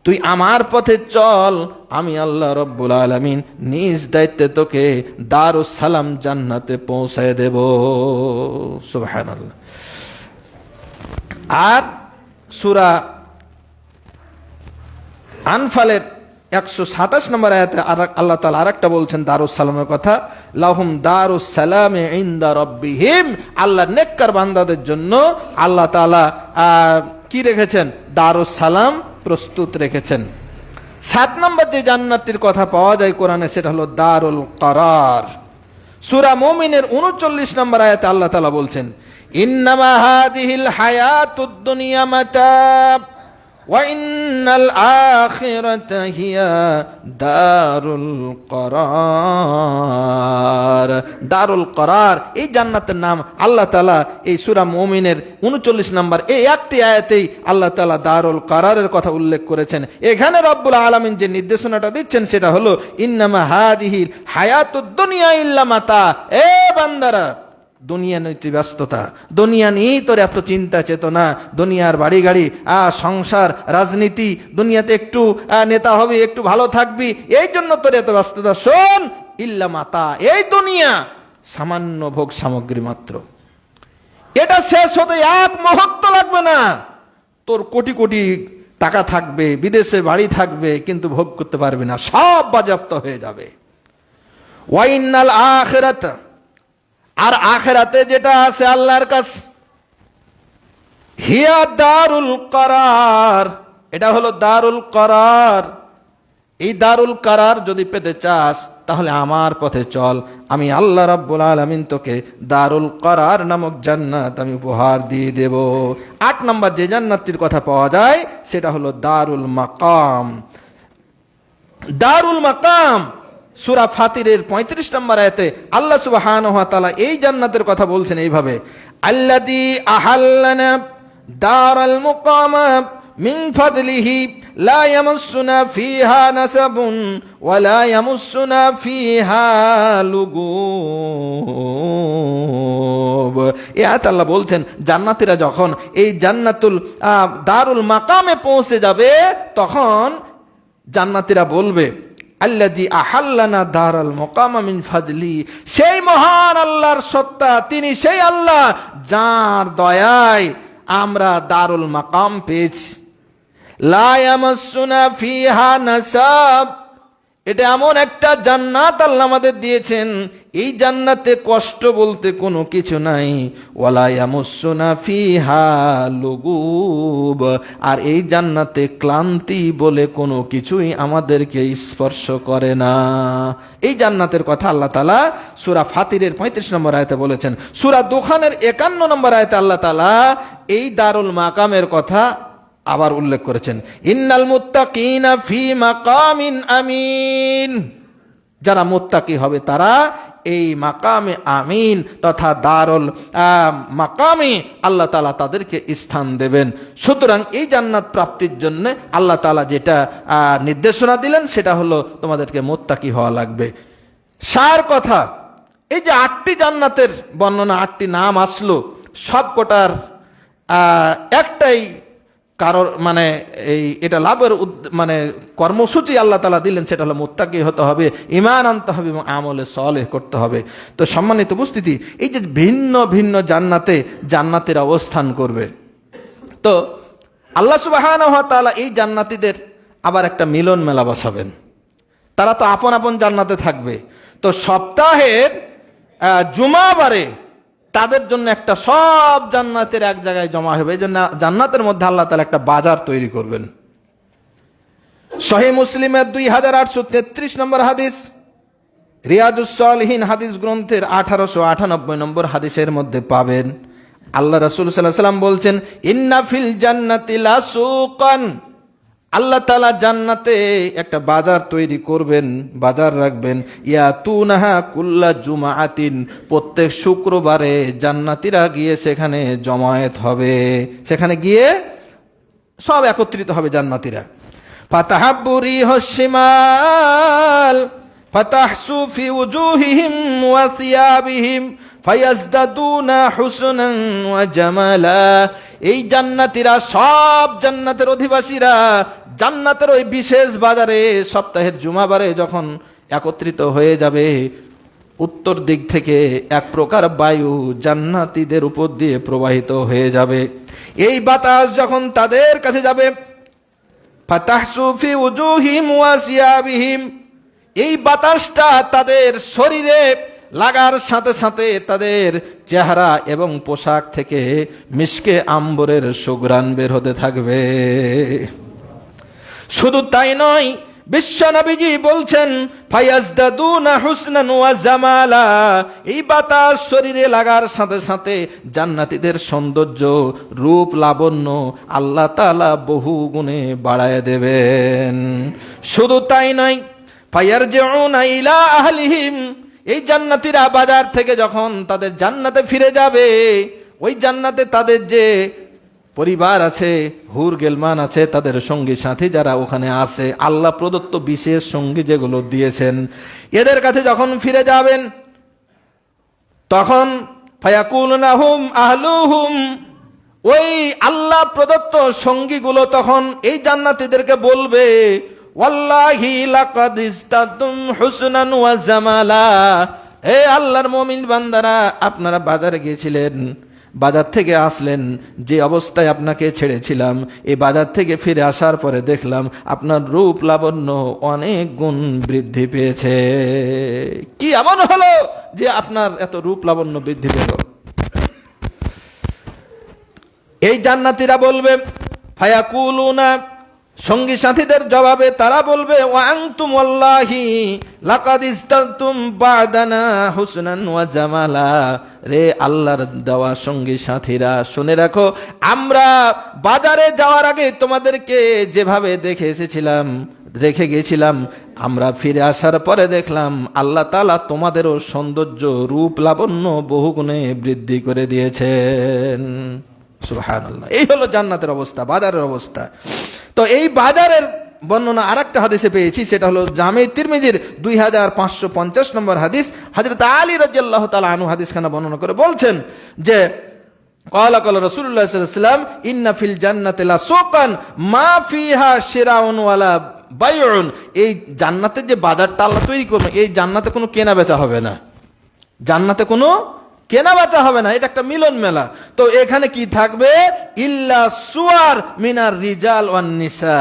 Speaker 1: তুই আমার পথে চল, আমি আল্লাহ রব্বুল আলামিন নিজ দায়িত্বে তোকে দারুস সালাম জান্নাতে পৌঁছায় দেব। সুবহানাল্লাহ। আর সূরা আনফালের 127 নম্বর আয়াতে আল্লাহ তাআলা আরেকটা বলছেন দারুস সালামের কথা, লাহুম দারুস সালামে ইনদা রাব্বিহিম। আল্লাহ নেককার বান্দাদের জন্য আল্লাহ তাআলা কি রেখেছেন? দারুস সালাম প্রস্তুত রেখেছেন। 7 নম্বর যে জান্নাতটির কথা পাওয়া যায় কোরআনে, সেটা হলো দারুল করার। সূরা মুমিনের 39 নম্বর আয়াতে আল্লাহ তাআলা বলছেন, ইন্নামা হাযিহিল হায়াতুদ দুনিয়া মাতা' ওয়া ইন্নাল আখিরাতা হিয়া দারুল করার। দারুল করার এই জান্নাতের নাম আল্লাহ তাআলা এই সূরা মুমিনের 39 নম্বর এই একটি আয়াতেই আল্লাহ তাআলা দারুল করারের কথা উল্লেখ করেছেন। এখানে রব্বুল আলামিন যে নির্দেশনাটা দিচ্ছেন সেটা হলো ইন্নামা হাযিহিল হায়াতুদ দুনিয়া ইল্লা মাতা। এ বান্দারা, দুনিয়া নিতে ব্যস্ততা, দুনিয়া নিয়েই তোর এত চিন্তা চেতনা, দুনিয়ার বাড়ি গাড়ি, সংসার, রাজনীতি, দুনিয়াতে একটু নেতা হবে, একটু ভালো থাকবি, এই জন্য তোর এত ব্যস্ততা। শোন, ইল্লা মাতা, এই দুনিয়া সামান্য ভোগ সামগ্রী মাত্র। এটা শেষ হতে এক মুহূর্ত লাগবে না। তোর কোটি কোটি টাকা থাকবে, বিদেশে বাড়ি থাকবে, কিন্তু ভোগ করতে পারবি না, সব বাজেয়াপ্ত হয়ে যাবে। ওয়া ইন্নাল আখিরাত, আর আখিরাতে যেটা আছে আল্লাহর কাছে, হিয়া দারুল করার, এটা হলো দারুল করার। এই দারুল করার যদি পেতে চাস তাহলে আমার পথে চল, আমি আল্লাহ রাব্বুল আলামিন তোকে দারুল করার নামক জান্নাত আমি উপহার দিয়ে দেব। 8 নম্বর যে জান্নাতটির কথা পাওয়া যায় সেটা হলো দারুল মাকাম। দারুল মাকাম সূরা ফাতিরের 35 নম্বর আয়াতে আল্লাহ সুবহানাহু ওয়া তাআলা এই জান্নাতের কথা বলছেন এইভাবে, আল্লাযী আহাল্লানা দারাল মুকামা মিন ফাদলিহি লা ইয়ামাসসুনা ফিহা নাসাবুন ওয়া লা ইয়ামাসসুনা ফিহা লুগুব। এই আয়াতে আল্লাহ বলছেন জান্নাতীরা যখন এই জান্নাতুল দারুল মাকামে পৌঁছে যাবে তখন জান্নাতীরা বলবে, আল্লাযী আহাল্লানা দারাল মুকামা মিন ফাদলি, সেই মহান আল্লাহর সত্তা, তিনি সেই আল্লাহ যার দয়ায় আমরা দারুল মাকাম পেয়েছি। লা ইয়ামাসসুনা ফিহা নাসাব, এটা এমন একটা জান্নাত আল্লাহ আমাদের দিয়েছেন, এই জান্নাতে কষ্ট বলতে কোনো কিছু নাই। ওয়ালা ইয়ামাসসুনা ফিহা লুগুব, আর এই জান্নাতে ক্লান্তি বলে কোনো কিছুই আমাদেরকে স্পর্শ করে না। এই জান্নাতের কথা আল্লাহ তাআলা সূরা ফাতিরের 35 নম্বর আয়াতে বলেছেন। সূরা দুখানের 51 নম্বর আয়াতে আল্লাহ তাআলা এই দারুল মাকামের কথা আবার উল্লেখ করেছেন, ইন্নাল মুত্তাকিনা ফি মাকামিন আমিন। যারা মুত্তাকি হবে তারা এই মাকামে আমিন তথা দারুল মাকামে আল্লাহ তাআলা তাদেরকে স্থান দেবেন। সুতরাং এই জান্নাত প্রাপ্তির জন্য আল্লাহ তাআলা যেটা নির্দেশনা দিলেন সেটা হলো তোমাদেরকে মুত্তাকি হওয়া লাগবে। সার কথা, এই যে 8টি জান্নাতের বর্ণনা, 8টি নাম আসলো, সবকটার একটাই কারোর মানে এটা লাভের মানে কর্মসূচি আল্লাহ তাআলা দিলেন, সেটা হলো মুত্তাকি হতে হবে, ঈমান আনতে হবে এবং আমলে সালেহ করতে হবে। তো সম্মানিত উপস্থিতি, এই যে ভিন্ন ভিন্ন জান্নাতে জান্নাতের অবস্থান করবে, তো আল্লাহ সুবহানাহু ওয়া তাআলা এই জান্নাতীদের আবার একটা মিলন মেলা বসাবেন। তারা তো আপন আপন জান্নাতে থাকবে, তো সপ্তাহের জুমাবারে তাদের জন্য একটা সব জান্নাতের এক জায়গায় জমা হবে। এই জন্য জান্নাতের মধ্যে আল্লাহ তাআলা একটা বাজার তৈরি করবেন। সহিহ মুসলিমের 2833 নম্বর হাদিস, রিয়াদুস সালিহিন হাদিস গ্রন্থের 1898 নম্বর হাদিসের মধ্যে পাবেন আল্লাহ রাসূল সাল্লাল্লাহু আলাইহি ওয়াসাল্লাম বলছেন, ইন্না ফিল জান্নাতি লাসুকান, আল্লাহ তাআলা জান্নাতে একটা বাজার তৈরি করবেন, বাজার রাখবেন। ইয়াতুনাহা কুল্লা জুমাআতিন, প্রত্যেক শুক্রবারে জান্নাতীরা গিয়ে সেখানে জমায়েত হবে, সেখানে গিয়ে সব একত্রিত হবে জান্নাতীরা। ফাতাহাব্বু রিহুশ শিমাল ফাতাহসু ফি উজুহিহিম ওয়া থিয়াবিহিম ফায়াজদাদুনা হুসনান ওয়া জামালা। এই জান্নাতীরা, সব জান্নাতের অধিবাসীরা জান্নাতের ওই বিশেষ বাজারে সপ্তাহের জুমাবারে যখন একত্রিত হয়ে যাবে, উত্তর দিক থেকে এক প্রকার বায়ু জান্নাতীদের উপর দিয়ে প্রবাহিত হয়ে যাবে। এই বাতাস যখন তাদের কাছে যাবে, ফাতাহসু ফি উজুহিহিম ওয়া সিয়াবিহিম, এই বাতাসটা তাদের শরীরে লাগার সাথে সাথে তাদের চেহারা এবং পোশাক থেকে মিশকে আম্বরের সুঘ্রাণ বের হতে থাকবে। শুধু তাই নয়, বিশ্বনবীজি বলছেন ফায়াজদাদুনা হুসনান ওয়া জামালা, এই বাতাস শরীরে লাগার সাথে সাথে জান্নাতীদের সৌন্দর্য, রূপ, লাবণ্য আল্লাহ তাআলা বহু গুণে বাড়ায় দেবেন। শুধু তাই নয়, ফায়ারজিউনা ইলা আহলিহিম, এই জান্নাতীরা বাজার থেকে যখন তাদের জান্নাতে ফিরে যাবে, ওই জান্নাতে তাদের যে পরিবার আছে, হুর গেলমান আছে, তাদের সঙ্গী সাথী যারা ওখানে আছে, আল্লাহ প্রদত্ত বিশেষ সঙ্গী যেগুলো দিয়েছেন, এদের কাছে যখন ফিরে যাবেন, তখন ফায়াকুলুনাহুম আহলুহুম, ওই আল্লাহ প্রদত্ত সঙ্গীগুলো তখন এই জান্নাতীদেরকে বলবে, ওয়াল্লাহি লাকাদ ইস্তাতুম হুসনান ওয়া জামালা, হে আল্লাহর মুমিন বান্দারা, আপনারা বাজারে গিয়েছিলেন, বাজার থেকে আসলেন, যে অবস্থায় আপনাকে ছেড়েছিলাম, এই বাজার থেকে ফিরে আসার পরে দেখলাম আপনার রূপ লাবণ্য অনেক গুণ বৃদ্ধি পেয়েছে। কি এমন হলো যে আপনার এত রূপ লাবণ্য বৃদ্ধি পেল? এই জান্নাতীরা বলবে, ফায়াকুলুনা, সঙ্গী সাথীদের জবাবে তারা বলবে, ওয়া আনতুম ওয়াল্লাহি লাকাদ ইস্তাতুম বাদানা হুসনান ওয়া জামালা, রে আল্লাহর দেওয়া সঙ্গী সাথীরা, শুনে রাখো, আমরা বাজারে যাওয়ার আগে তোমাদেরকে যেভাবে দেখে এসেছিলাম, রেখে গিয়েছিলাম, আমরা ফিরে আসার পরে দেখলাম আল্লাহ তাআলা তোমাদেরও সৌন্দর্য, রূপ, লাবণ্য বহুগুণে বৃদ্ধি করে দিয়েছেন। সুবহানাল্লাহ। এই হলো জান্নাতের অবস্থা, বাজারের অবস্থা। তো এই বাজারের বর্ণনা আরেকটা হাদিসে পেয়েছি, সেটা হলো জামে তিরমিজির 2550 নম্বর হাদিস। হযরত আলী রাদিয়াল্লাহু তাআলা আনহু হাদিসখানা বর্ণনা করে বলছেন যে, ক্বালা ক্বালা রাসূলুল্লাহ সাল্লাল্লাহু আলাইহি ওয়াসাল্লাম, ইন্না ফিল জান্নাতি লা সুকান মা ফিহা শিরাউন ওয়ালা বাইউন, এই জান্নাতে যে বাজারটা আল্লাহ তৈরি করবেন, এই জান্নাতে কোনো কেনা বেচা হবে না, জান্নাতে কোনো কেনা বেচা হবে না, এটা একটা মিলন মেলা। তো এখানে কি থাকবে? ইল্লা সুয়ার মিনার রিজাল ওয়ান নিসা,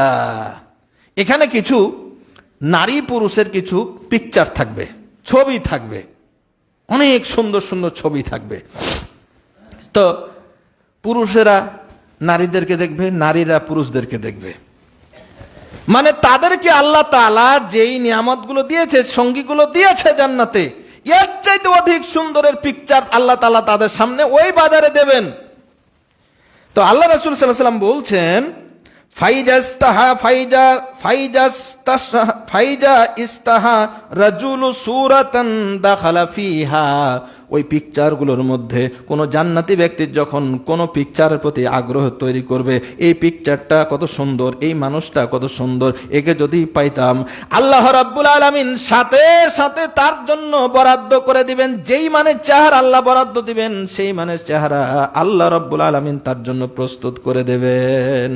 Speaker 1: এখানে কিছু নারী পুরুষের কিছু পিকচার থাকবে, ছবি থাকবে, অনেক সুন্দর সুন্দর ছবি থাকবে। তো পুরুষেরা নারীদেরকে দেখবে, নারীরা পুরুষদেরকে দেখবে, মানে তাদেরকে আল্লাহ তাআলা যেই নিয়ামতগুলো দিয়েছে, সঙ্গীগুলো দিয়েছে জান্নাতে, এর চাইতে অধিক সুন্দরের পিকচার আল্লাহ তাআলা তাদের সামনে ওই বাজারে দেবেন। তো আল্লাহ রাসূল সাল্লাল্লাহু আলাইহি ওয়াসাল্লাম বলছেন, ফাইজা ইস্তাহা রাজুলু সূরাতান দাখালা ফিহা, ওই পিকচারগুলোর মধ্যে কোন জান্নাতি ব্যক্তির যখন কোন পিকচারের প্রতি আগ্রহ তৈরি করবে, এই পিকচারটা কত সুন্দর, এই মানুষটা কত সুন্দর, একে যদি পাইতাম, আল্লাহ রাব্বুল আলামিন সাথে সাথে তার জন্য বরাদ্দ করে দিবেন, যেই মানের চেহারা আল্লাহ বরাদ্দ দিবেন, সেই মানের চেহারা আল্লাহ রাব্বুল আলামিন তার জন্য প্রস্তুত করে দেবেন।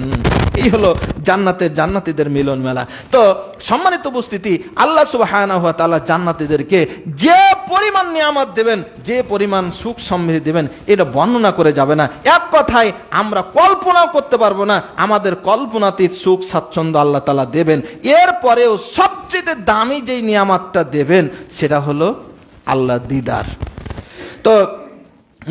Speaker 1: এই হলো জান্নাতের, জান্নাতীদের মিলন মেলা। তো সম্মানিত উপস্থিতি, আল্লাহ সুবহানাহু ওয়া তাআলা জান্নাতীদেরকে যে পরিমাণ নিয়ামত দেবেন, যে পরিমাণ সুখ সমৃদ্ধি দেবেন, এটা বর্ণনা করে যাবে না। এক কথায় আমরা কল্পনাও করতে পারবো না, আমাদের কল্পনাতীত সুখ স্বাচ্ছন্দ্য আল্লাহ তাআলা দেবেন। এরপরেও সবচেয়ে দামি যেই নিয়ামতটা দেবেন, সেটা হলো আল্লাহ দিদার। তো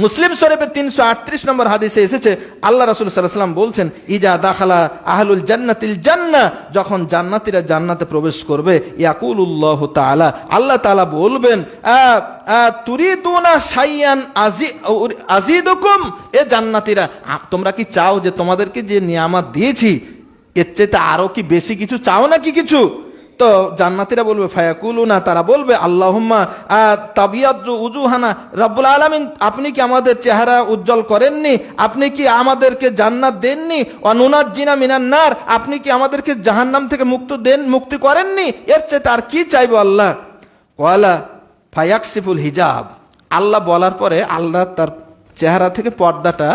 Speaker 1: মুসলিম শরীফে 338 নম্বর হাদিসে এসেছে, আল্লাহ রাসূল সাল্লাল্লাহু আলাইহি ওয়াসাল্লাম বলছেন, ইজা দাখালা আহলুল জান্নাতিল জান্নাহ, যখন জান্নাতীরা জান্নাতে প্রবেশ করবে, ইয়াকুলুল্লাহু তাআলা, আল্লাহ তাআলা বলবেন, তুরিদুনা শাইয়ান আজিদুকুম, এ জান্নাতীরা, তোমরা কি চাও যে তোমাদেরকে যে নিয়ামত দিয়েছি এর চাইতে আরো কি বেশি কিছু চাও নাকি কিছু? তো জান্নাতীরা বলবে ফায়াকুলুনা, তারা বলবে আল্লাহুম্মা তাবিয়াদু উজুহানা, রব্বুল আলামিন আপনি কি আমাদের চেহারা উজ্জ্বল করেননি? আপনি কি আমাদেরকে জান্নাত দেননি? ওয়া নুনাজ্জিনা মিনান নার, আপনি কি আমাদেরকে জাহান্নাম থেকে মুক্তি করেননি? এর চাইতে আর কি চাইবো আল্লাহ? ওয়ালা ফায়াকসিফুল হিজাব, আল্লাহ বলার পরে আল্লাহ তার চেহারা থেকে পর্দাটা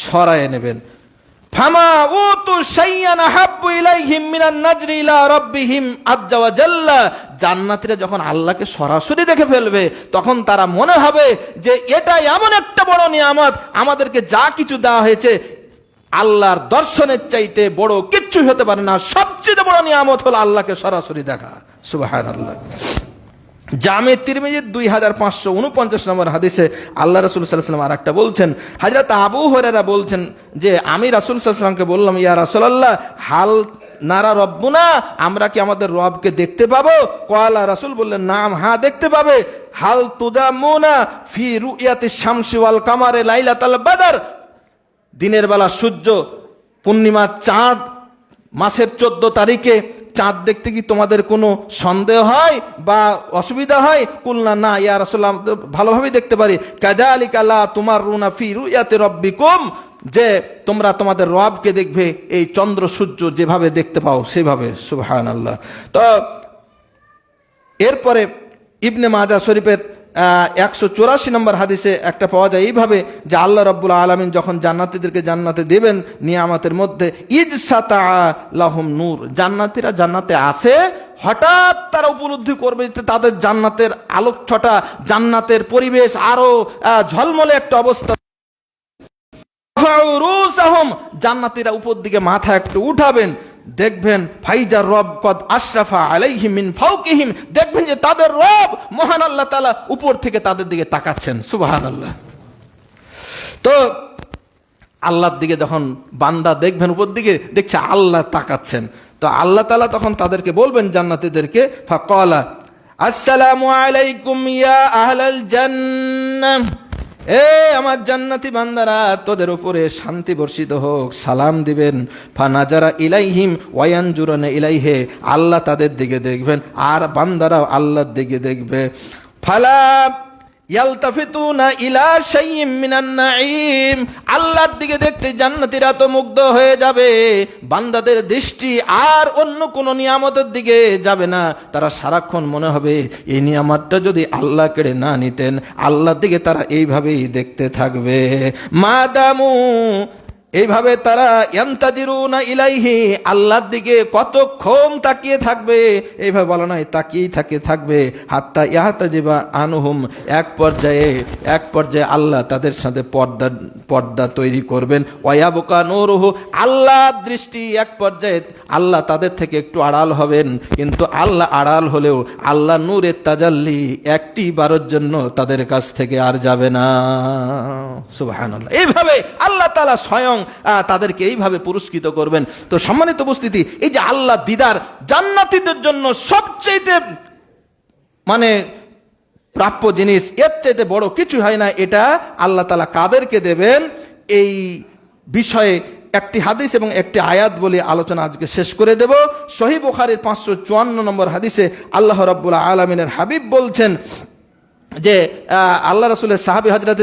Speaker 1: সরায়ে নেবেন। ফামা উতু শাইয়ান হাব্বু ইলাইহিম মিনান নাজরি ইলা রাব্বিহিম আযজা ওয়া জাল্লা, জান্নাতীরা যখন আল্লাহকে সরাসরি দেখে ফেলবে তখন তারা মনে হবে যে এটা এমন একটা বড় নিয়ামত, আমাদেরকে যা কিছু দেওয়া হয়েছে আল্লাহর দর্শনের চাইতে বড় কিচ্ছু হতে পারে না। সবচেয়ে বড় নিয়ামত হলো আল্লাহকে সরাসরি দেখা। সুবহানাল্লাহ। জামে তিরমিজি 2549 নম্বর হাদিসে আল্লাহ রাসূল সাল্লাল্লাহু আলাইহি ওয়াসাল্লাম আরেকটা বলছেন, হযরত আবু হুরায়রা বলছেন যে আমি রাসূল সাল্লাল্লাহু আলাইহি ওয়াসাল্লামকে বললাম, ইয়া রাসূলুল্লাহ হাল নারা রব্বুনা, আমরা কি আমাদের রবকে দেখতে পাবো? ক্বালা, রাসূল বললেন নাম, হ্যাঁ দেখতে পাবে। হাল তুদামুনা ফি রুয়াতিশ শামসি ওয়াল কামারে লাইলাতাল বদর, দিনের বেলা সূর্য, পূর্ণিমা চাঁদ, মাসের 14 তারিখে চাঁদ দেখতে কি তোমাদের কোনো সন্দেহ হয় বা অসুবিধা হয়? কুলনা না ইয়া রাসূলুল্লাহ, ভালোভাবে দেখতে পারি। কাযালিকা লা তুমাররুনা ফি রুয়াতি রাব্বিকুম, যে তোমরা তোমাদের রবকে দেখবে এই চন্দ্র সূর্য যেভাবে দেখতে পাও সেভাবে। সুবহানাল্লাহ। তো এরপরে ইবনে মাজাহ শরীফের 184 নম্বর হাদিসে একটা পাওয়া যায় এইভাবে, যে আল্লাহ রাব্বুল আলামিন যখন জান্নাতীদেরকে জান্নাতে দেবেন নিয়ামতের মধ্যে, ইজসাতা লাহুম নূর, জান্নাতীরা জান্নাতে আসে, হঠাৎ তারা উপলব্ধি করবে যে তাদের জান্নাতের আলোকছটা, জান্নাতের পরিবেশ আরো ঝলমলে একটা অবস্থা। জান্নাতীরা উপর দিকে মাথা একটু উঠাবেন, দেখবেন ফাইজার রব কদ আশরাফা আলাইহিম মিন ফাওকিহিম, দেখবেন যে তাদের রব মহান আল্লাহ তাআলা উপর থেকে তাদের দিকে তাকাচ্ছেন। সুবহানাল্লাহ। তো আল্লাহর দিকে যখন বান্দা দেখবেন উপর দিকে দেখছে আল্লাহ তাকাচ্ছেন, তো আল্লাহ তাআলা তখন তাদেরকে বলবেন জান্নাতীদেরকে, ফাকালা আসসালামু আলাইকুম ইয়া আহলাল জান্নাহ, এ আমার জান্নাতি বান্দারা তোদের উপরে শান্তি বর্ষিত হোক, সালাম দিবেন। ফানাজারা ইলাইহিম ওয়ায়ানজুরানা ইলাইহি, আল্লাহ তাদের দিকে দেখবেন আর বান্দারাও আল্লাহর দিকে দেখবে। ফালা ইয়ালতাফিতুনা ইলা শাইইম মিনান নাঈম, আল্লাহর দিকে দেখতে জান্নাতীরা তো মুগ্ধ হয়ে যাবে, বান্দাদের দৃষ্টি আর অন্য কোন নিয়ামতের দিকে যাবে না। তারা সারাক্ষণ মনে হবে এই নিয়ামতটা যদি আল্লাহ কেড়ে না নিতেন, আল্লাহর দিকে তারা এইভাবেই দেখতে থাকবে। মাদামু, এইভাবে তারা ইয়ান্তাজিরুনা ইলাইহি, আল্লাহর দিকে কতক্ষণ তাকিয়ে থাকবে, এইভাবে বলা নয়, তাকিয়েই থাকবে। হাত্তা ইয়াহতাজিবা আনহুম, এক পর্যায়ে আল্লাহ তাদের সাথে পর্দা তৈরি করবেন। ওয়ায়াবকা নূরুহু, আল্লাহর দৃষ্টি এক পর্যায়ে আল্লাহ তাদের থেকে একটু আড়াল হবেন, কিন্তু আল্লাহ আড়াল হলেও আল্লাহ নূরের তাজাল্লি একটি বারের জন্য তাদের কাছ থেকে আর যাবে না। সুবহানাল্লাহ। এইভাবে আল্লাহ তাআলা স্বয়ং তাদেরকে এইভাবে পুরস্কৃত করবেন। তো সম্মানিত উপস্থিতি, এই যে আল্লাহ দিদার জান্নাতীদের জন্য সবচেয়ে প্রাপ্য জিনিস, এর চাইতে বড় কিছু হয় না। এটা আল্লাহ তাআলা কাদেরকে দেবেন এই বিষয়ে একটি হাদিস এবং একটি আয়াত বলে আলোচনা আজকে শেষ করে দেব। সহিহ বুখারীর 554 নম্বর হাদিসে আল্লাহ রাব্বুল আলামিনের হাবিব বলছেন যে আল্লাহ রাসূলের সাহাবী হযরত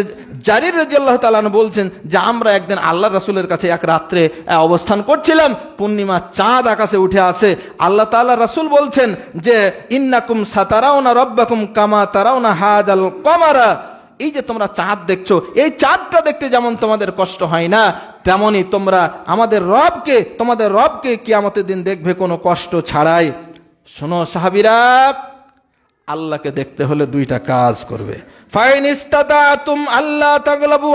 Speaker 1: জারির রাদিয়াল্লাহু তাআলা আনহু বলছেন যে আমরা একদিন আল্লাহ রাসূলের কাছে এক রাত্রে অবস্থান করছিলাম, পূর্ণিমা চাঁদ আকাশে উঠে আসে। আল্লাহ তাআলা রাসূল বলছেন যে ইন্নাকুম সাতারাউনা রাব্বাকুম কামা তারাউনা হাদাল কমারা, এই যে তোমরা চাঁদ দেখছো, এই চাঁদটা দেখতে যেমন তোমাদের কষ্ট হয় না, তেমনি তোমরা তোমাদের রবকে কিয়ামতের দিন দেখবে কোনো কষ্ট ছাড়াই। শোনো সাহাবীরা, আল্লাহকে দেখতে হলে দুইটা কাজ করবে। ফাইন ইস্তাতাতুম আল্লাহ তাগলাবু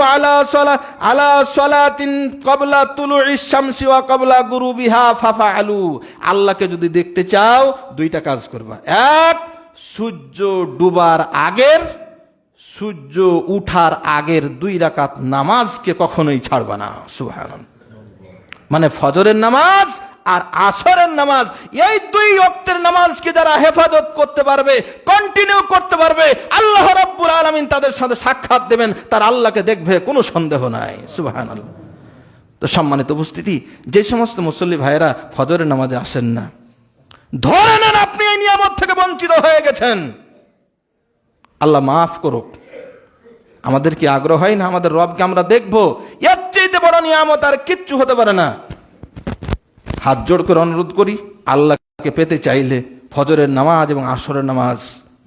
Speaker 1: আলা সালাতিন ক্বাবলা তুলুইশ শামসি ওয়া ক্বাবলা গুরুবিহা ফাফআলু, আল্লাহকে যদি দেখতে চাও দুইটা কাজ করবা। এক, সূর্য ডুবার আগের, সূর্য উঠার আগের 2 রাকাত নামাজকে কখনোই ছাড়বা না। সুবহানাল্লাহ। ফজরের নামাজ আর আসরের নামাজ, এই 2 ওয়াক্তের নামাজকে যারা হেফাজত করতে পারবে, কন্টিনিউ করতে পারবে, আল্লাহ রাব্বুল আলামিন তাদের সাথে সাক্ষাৎ দেবেন, তার আল্লাহকে দেখবে, কোনো সন্দেহ নাই। সুবহানাল্লাহ। তো সম্মানিত উপস্থিতি, যে সমস্ত মুসল্লি ভাইয়েরা ফজরের নামাজে আসেন না, ধরে নেন আপনি এই নিয়ামত থেকে বঞ্চিত হয়ে গেছেন। আল্লাহ মাফ করুক। আমাদের কি আগ্রহ হয় না আমাদের রবকে আমরা দেখবো? এর চাইতে বড় নিয়ামত আর কিচ্ছু হতে পারে না। হাত জোড় করে অনুরোধ করি, আল্লাহকে পেতে চাইলে ফজরের নামাজ এবং আসরের নামাজ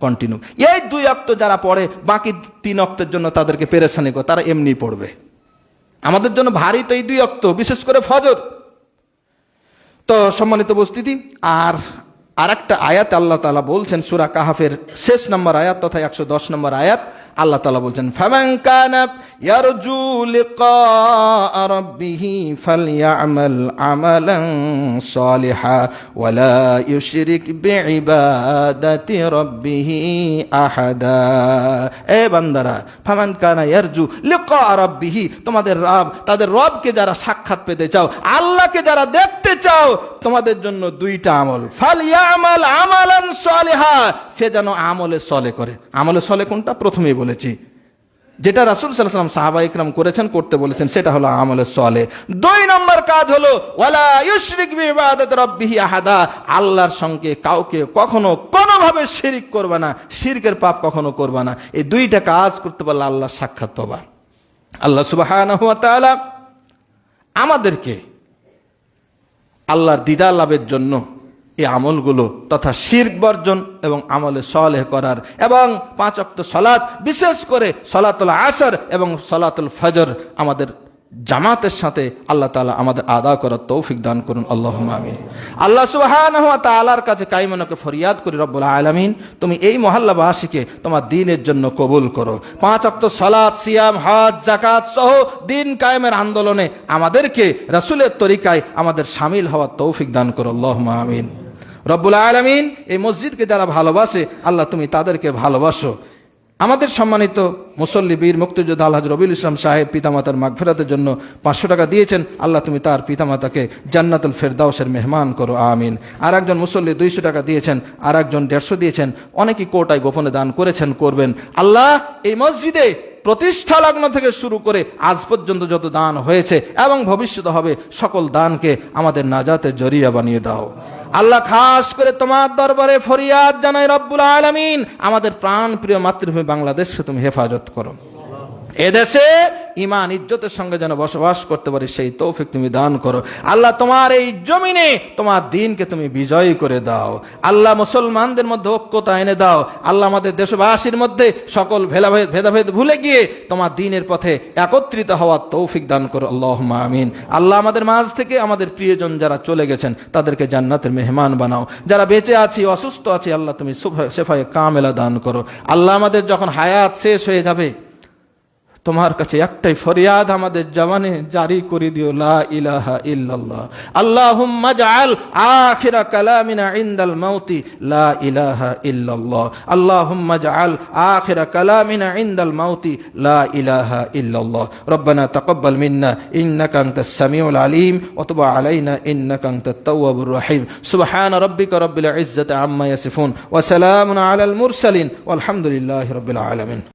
Speaker 1: কন্টিনিউ, এই 2 ওয়াক্ত যারা পড়ে, বাকি 3 ওয়াক্তের জন্য তাদেরকে পেরেশানি করে, তারা এমনি পড়বে। আমাদের জন্য ভারী তো এই 2 ওয়াক্ত, বিশেষ করে ফজর। তো সম্মানিত উপস্থিতি, আর একটা আয়াত আল্লাহ তাআলা বলছেন, সূরা কাহাফের শেষ নম্বর আয়াত তথা 110 নম্বর আয়াত, আল্লাহ তাআলা বলছেন, ফামান কানা ইয়ারজু লিকা রাব্বিহি ফালইআমাল আমালান সালিহা ওয়ালা ইউশরিক বিইবাদাতি রাব্বিহি আহাদা। এ বান্দারা, ফামান কানা ইয়ারজু লিকা রাব্বিহি, তোমাদের রব, তাদের রবকে যারা সাক্ষাৎ পেতে চাও, আল্লাহকে যারা দেখতে চাও, তোমাদের জন্য 2টা আমল, ফালইআমাল আমালান সালিহা, সে যেন আমলে সলে করে। আমলে সলে কোনটা? প্রথমেই বলেছি, যেটা রাসূল সাল্লাল্লাহু আলাইহি ওয়াসাল্লাম সাহাবা ইকরাম করেছেন, করতে বলেছেন, সেটা হলো আমলে সলে। 2 নম্বর কাজ হলো ওয়ালা ইউশরিক বিইবাদাতি রাব্বিহি আহাদা, আল্লাহর সঙ্গে কাউকে কখনো কোনোভাবে শিরিক করবে না, শিরকের পাপ কখনো করবে না। এই 2টা কাজ করতে পারলে আল্লাহর সাক্ষাৎ পাবা। আল্লাহ সুবহানাহু ওয়া তাআলা আমাদেরকে আল্লাহর দিদার লাভের জন্য এই আমলগুলো তথা শিরক বর্জন এবং আমলে সালেহ করার এবং 5 ওয়াক্ত সালাত, বিশেষ করে সালাতুল আসর এবং সালাতুল ফজর আমাদের জামাতের সাথে আল্লাহ তাআলা আমাদের আদা করার তৌফিক দান করুন, আল্লাহুম্মা আমিন। আল্লাহ সুবহানাহু ওয়া তাআলার কাছে কাইমনকে ফরিয়াদ করি, রব্বুল আলামিন তুমি এই মহল্লাবাসীকে তোমার দ্বীনের জন্য কবুল করো। 5 ওয়াক্ত সালাত, সিয়াম, হজ, যাকাত সহ দ্বীন কায়েমের আন্দোলনে আমাদেরকে রাসূলের তরিকায় আমাদের শামিল হওয়ার তৌফিক দান করো, আল্লাহুম্মা আমিন। রব্বুল আলামিন এই মসজিদকে যারা ভালোবাসে, আল্লাহ তুমি তাদেরকে ভালোবাসো। আমাদের সম্মানিত মুসল্লি বীর মুক্তিযোদ্ধা আলহাজ রবিউল ইসলাম সাহেব পিতামাতার মাগফিরাতের জন্য 500 টাকা দিয়েছেন, আল্লাহ তুমি তার পিতামাতাকে জান্নাতুল ফেরদাউসের মেহমান করো, আমিন। আর একজন মুসল্লি 200 টাকা দিয়েছেন, আর একজন 150 দিয়েছেন, অনেকেই কোটায় গোপনে দান করেছেন, করবেন। আল্লাহ এই মসজিদে প্রতিষ্ঠা লগ্ন থেকে শুরু করে আজ পর্যন্ত যত দান হয়েছে এবং ভবিষ্যতে হবে, সকল দানকে আমাদের নাজাতের জরিয়া বানিয়ে দাও। আল্লাহ খাস করে তোমার দরবারে ফরিয়াদ জানাই, রব্বুল আলামিন আমাদের প্রাণ প্রিয় মাতৃভূমি বাংলাদেশকে তুমি হেফাজত করো। এদেশে ঈমান ইজ্জতের সঙ্গে যেন বসবাস করতে পারি, সেই তৌফিক তুমি দান করো। আল্লাহ তোমার এই জমিনে তোমার দ্বীনকে তুমি বিজয়ী করে দাও। আল্লাহ মুসলমানদের মধ্যে ঐক্যতা এনে দাও। আল্লাহ আমাদের দেশবাসীর মধ্যে সকল ভেদাভেদ ভুলে গিয়ে তোমার দ্বীনের পথে একত্রিত হওয়ার তৌফিক দান করো, আল্লাহুম্মা আমিন। আল্লাহ আমাদের মাঝ থেকে আমাদের প্রিয়জন যারা চলে গেছেন তাদেরকে জান্নাতের মেহমান বানাও। যারা বেঁচে আছি, অসুস্থ আছি, আল্লাহ তুমি শেফায়ে কামেলা দান করো। আল্লাহ আমাদের যখন হায়াত শেষ হয়ে যাবে, তোমার কাছে একটাই ফরিয়াদ আমাদের জবানে জারি করে দিও, লা ইলাহা ইল্লাল্লাহ। আল্লাহুম্মা জাআল আখিরা কালামিনা ইনদাল মাউতি লা ইলাহা ইল্লাল্লাহ। আল্লাহুম্মা জাআল আখিরা কালামিনা ইনদাল মাউতি লা ইলাহা ইল্লাল্লাহ। রব্বানা তাকাব্বাল মিন্না ইন্নাকা আনতাস সামিউল আলিম ওয়া তুব আলাইনা ইন্নাকা আনতাত তাওয়াবুর রহিম। সুবহানা রাব্বিকা রাব্বিল ইজ্জাতি আম্মা ইয়াসিফুন ওয়া সালামুন আলাল মুরসালিন ওয়ালহামদুলিল্লাহি রাব্বিল আলামিন।